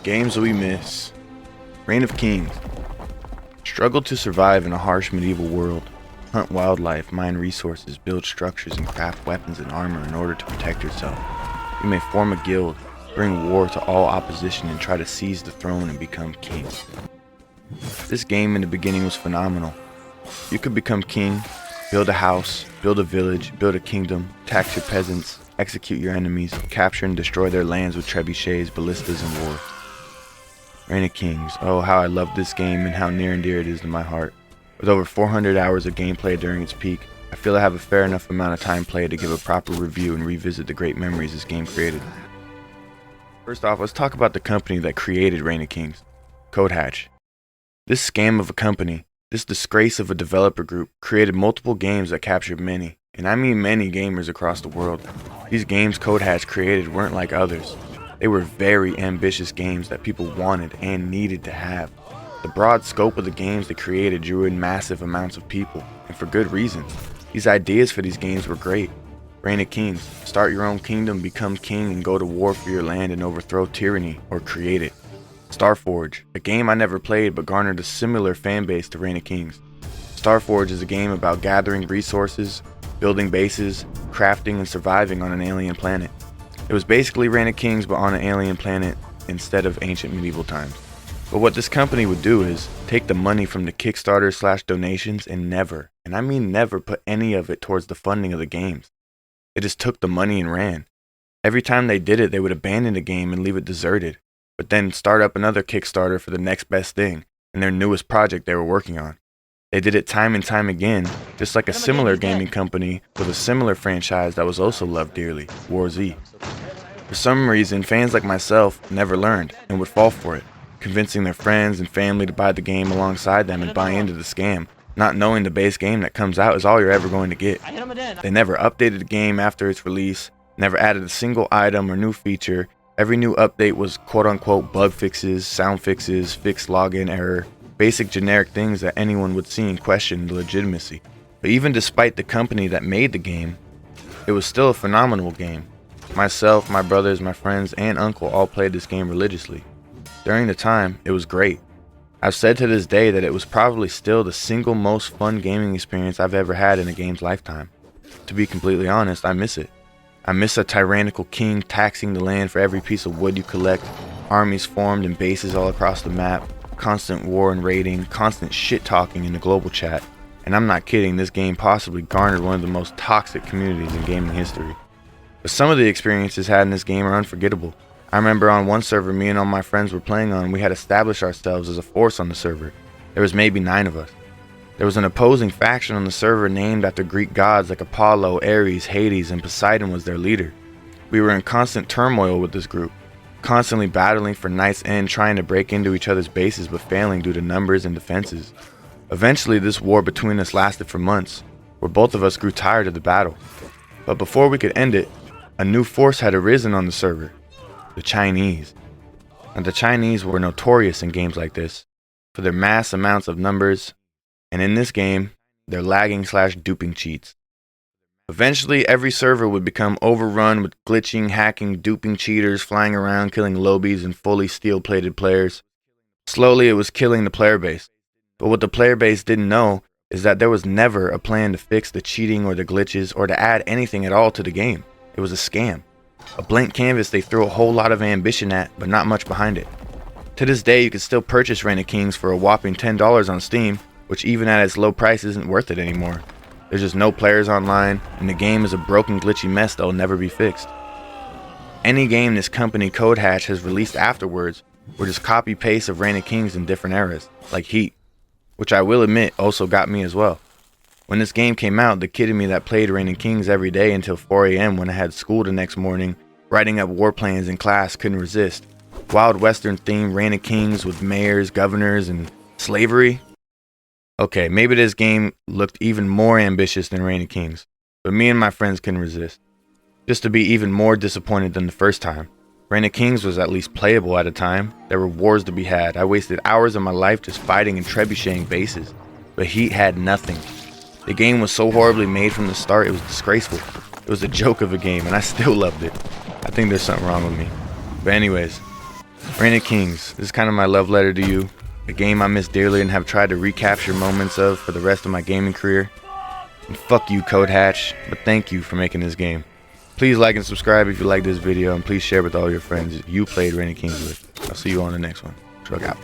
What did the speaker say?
Games we miss. Reign of Kings. Struggle to survive in a harsh medieval world. Hunt wildlife, mine resources, build structures, and craft weapons and armor in order to protect yourself. You may form a guild, bring war to all opposition, and try to seize the throne and become king. This game in the beginning was phenomenal. You could become king, build a house, build a village, build a kingdom, tax your peasants, execute your enemies, capture and destroy their lands with trebuchets, ballistas, and war. Reign of Kings. Oh, how I love this game and how near and dear it is to my heart. With over 400 hours of gameplay during its peak, I feel I have a fair enough amount of time played to give a proper review and revisit the great memories this game created. First off, let's talk about the company that created Reign of Kings, Codehatch. This scam of a company, this disgrace of a developer group, created multiple games that captured many, and I mean many, gamers across the world. These games Codehatch created weren't like others. They were very ambitious games that people wanted and needed to have. The broad scope of the games they created drew in massive amounts of people, and for good reason. These ideas for these games were great. Reign of Kings, start your own kingdom, become king, and go to war for your land and overthrow tyranny, or create it. Starforge, a game I never played but garnered a similar fanbase to Reign of Kings. Starforge is a game about gathering resources, building bases, crafting, and surviving on an alien planet. It was basically Reign of Kings but on an alien planet instead of ancient medieval times. But what this company would do is take the money from the Kickstarter/donations and never, and I mean never, put any of it towards the funding of the games. They just took the money and ran. Every time they did it, they would abandon the game and leave it deserted, but then start up another Kickstarter for the next best thing and their newest project they were working on. They did it time and time again, just like a similar gaming company with a similar franchise that was also loved dearly, War Z. For some reason, fans like myself never learned and would fall for it, convincing their friends and family to buy the game alongside them and buy into the scam, not knowing the base game that comes out is all you're ever going to get. They never updated the game after its release, never added a single item or new feature. Every new update was quote-unquote bug fixes, sound fixes, fixed login error, basic generic things that anyone would see and question the legitimacy. But even despite the company that made the game, it was still a phenomenal game. Myself, my brothers, my friends, and uncle all played this game religiously. During the time, it was great. I've said to this day that it was probably still the single most fun gaming experience I've ever had in a game's lifetime. To be completely honest, I miss it. I miss a tyrannical king taxing the land for every piece of wood you collect, armies formed and bases all across the map, constant war and raiding, constant shit-talking in the global chat, and I'm not kidding, this game possibly garnered one of the most toxic communities in gaming history. But some of the experiences had in this game are unforgettable. I remember on one server me and all my friends were playing on, we had established ourselves as a force on the server. There was maybe 9 of us. There was an opposing faction on the server named after Greek gods like Apollo, Ares, Hades, and Poseidon was their leader. We were in constant turmoil with this group, constantly battling for Night's End, trying to break into each other's bases but failing due to numbers and defenses. Eventually this war between us lasted for months, where both of us grew tired of the battle. But before we could end it, a new force had arisen on the server, the Chinese. And the Chinese were notorious in games like this for their mass amounts of numbers, and in this game, their lagging/duping cheats. Eventually, every server would become overrun with glitching, hacking, duping cheaters flying around killing lobies and fully steel-plated players. Slowly, it was killing the player base. But what the player base didn't know is that there was never a plan to fix the cheating or the glitches or to add anything at all to the game. It was a scam. A blank canvas they threw a whole lot of ambition at, but not much behind it. To this day, you can still purchase Reign of Kings for a whopping $10 on Steam, which even at its low price isn't worth it anymore. There's just no players online, and the game is a broken, glitchy mess that will never be fixed. Any game this company Codehatch has released afterwards were just copy-paste of Reign of Kings in different eras, like Heat, which I will admit also got me as well. When this game came out, the kid in me that played Reign of Kings every day until 4 AM when I had school the next morning, writing up war plans in class, couldn't resist. Wild Western themed Reign of Kings with mayors, governors, and slavery. Okay, maybe this game looked even more ambitious than Reign of Kings, but me and my friends couldn't resist. Just to be even more disappointed than the first time. Reign of Kings was at least playable at a time. There were wars to be had. I wasted hours of my life just fighting and trebucheting bases, but Heat had nothing. The game was so horribly made from the start, it was disgraceful. It was a joke of a game, and I still loved it. I think there's something wrong with me. But anyways, Reign of Kings, this is kind of my love letter to you. A game I miss dearly and have tried to recapture moments of for the rest of my gaming career. And fuck you, Codehatch, but thank you for making this game. Please like and subscribe if you like this video, and please share with all your friends if you played Reign of Kings with. I'll see you on the next one. Shrug out.